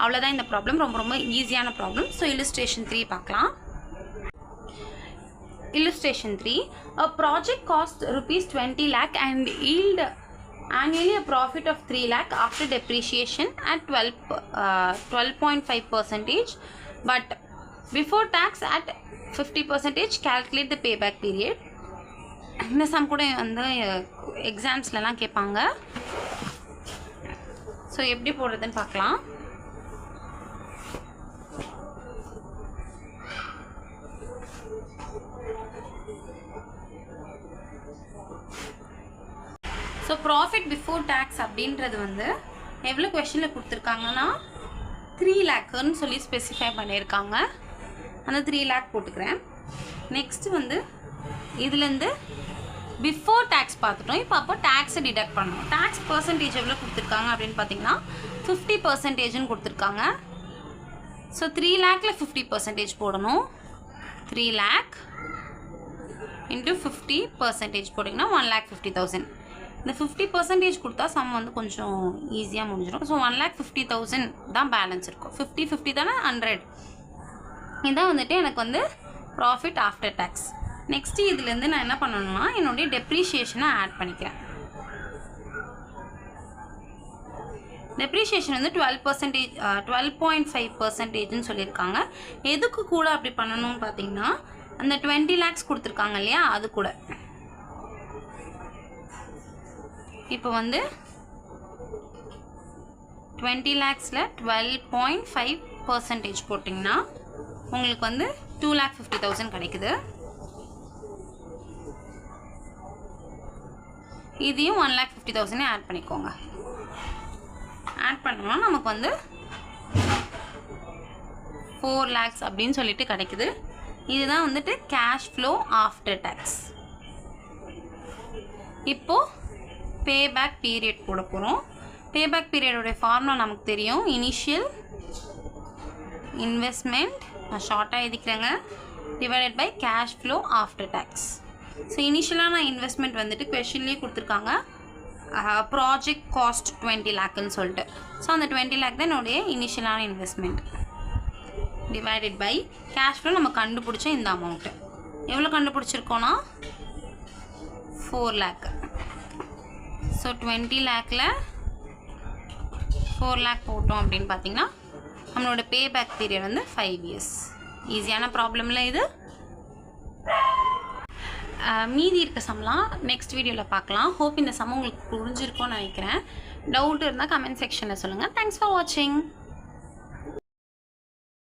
அவ்வளோதான் இந்த ப்ராப்ளம், ரொம்ப ரொம்ப ஈஸியான ப்ராப்ளம். ஸோ illustration 3 பார்க்கலாம். Illustration 3, a project cost rupees 20 lakh and yield annually a profit of 3 lakh after depreciation at 12.5%, but before tax at 50%. Calculate the payback period. இந்த some கூட வந்து எக்ஸாம்ஸ்லலாம் கேட்பாங்க. ஸோ எப்படி போடுறதுன்னு பார்க்கலாம். ஸோ ப்ராஃபிட் பிஃபோர் டேக்ஸ் அப்படின்றது வந்து எவ்வளோ கொஷனில் கொடுத்துருக்காங்கன்னா 3 lakhன்னு சொல்லி ஸ்பெசிஃபை பண்ணியிருக்காங்க. அந்த 3 lakh போட்டுக்கிறேன். நெக்ஸ்ட்டு வந்து இதுலேருந்து பிஃபோர் டேக்ஸ் பார்த்துட்டோம். இப்போ அப்போ டேக்ஸை டிடக்ட் பண்ணணும். டேக்ஸ் பர்சன்டேஜ் எவ்வளோ கொடுத்துருக்காங்க அப்படின்னு பார்த்தீங்கன்னா 50%ன்னு கொடுத்துருக்காங்க. ஸோ 3 lakhல 50% போடணும். 3 lakh இன்ட்டு 50% போட்டிங்கன்னா 1,50,000. இந்த 50% கொடுத்தா சம் வந்து கொஞ்சம் ஈஸியாக முடிஞ்சிடும். ஸோ 1,50,000 தான் பேலன்ஸ் இருக்கும். 50 தானே 100. இதான் வந்துட்டு எனக்கு வந்து ப்ராஃபிட் ஆஃப்டர் டேக்ஸ். நெக்ஸ்ட்டு இதுலேருந்து நான் என்ன பண்ணணும்னா என்னுடைய டெப்ரிஷியேஷனை ஆட் பண்ணிக்கிறேன். டெப்ரிஷியேஷன் வந்து 12.5%ன்னு சொல்லியிருக்காங்க. எதுக்கு கூட அப்படி பண்ணணும்னு பார்த்தீங்கன்னா அந்த 20 lakhs கொடுத்துருக்காங்க இல்லையா, அது கூட. இப்போ வந்து 20 lakhsல 12.5% போட்டிங்கன்னா உங்களுக்கு வந்து 2,50,000 கிடைக்குது. இதையும் 1,50,000 ஆட் பண்ணிக்கோங்க. ஆட் பண்ணோம்னா நமக்கு வந்து 4 lakhs அப்படின்னு சொல்லிட்டு கிடைக்குது. இதுதான் வந்துட்டு கேஷ் ஃப்ளோ ஆஃப்டர் டேக்ஸ். இப்போது பேபேக் பீரியட் போட போகிறோம். பேபேக் பீரியடோடைய ஃபார்முலா நமக்கு தெரியும். இனிஷியல் இன்வெஸ்ட்மெண்ட், நான் ஷார்ட்டாக எழுதிக்கிறேங்க, divided by cash flow after tax. So இனிஷியலான இன்வெஸ்ட்மெண்ட் வந்துட்டு கொஷன்லேயே கொடுத்துருக்காங்க. ப்ராஜெக்ட் காஸ்ட் 20 lakhன்னு சொல்லிட்டு. ஸோ அந்த 20 lakh தான் என்னுடைய இனிஷியலான investment. Divided by cash flow நம்ம கண்டுபிடிச்ச இந்த அமௌண்ட்டு. எவ்வளோ கண்டுபிடிச்சிருக்கோன்னா 4 lakh. ஸோ 20 lakhல 4 lakh போட்டோம் அப்படின்னு பார்த்தீங்கன்னா நம்மளோட பேபேக் பீரியட் வந்து 5 years. ஈஸியான ப்ராப்ளமில் இது. மீதி இருக்க சம்லாம் நெக்ஸ்ட் வீடியோவில் பார்க்கலாம். ஹோப் இந்த சம் உங்களுக்கு புரிஞ்சிருக்கும்னு நினைக்கிறேன். டவுட் இருந்தால் கமெண்ட் செக்ஷனில் சொல்லுங்கள். தேங்க்ஸ் ஃபார் வாட்சிங்.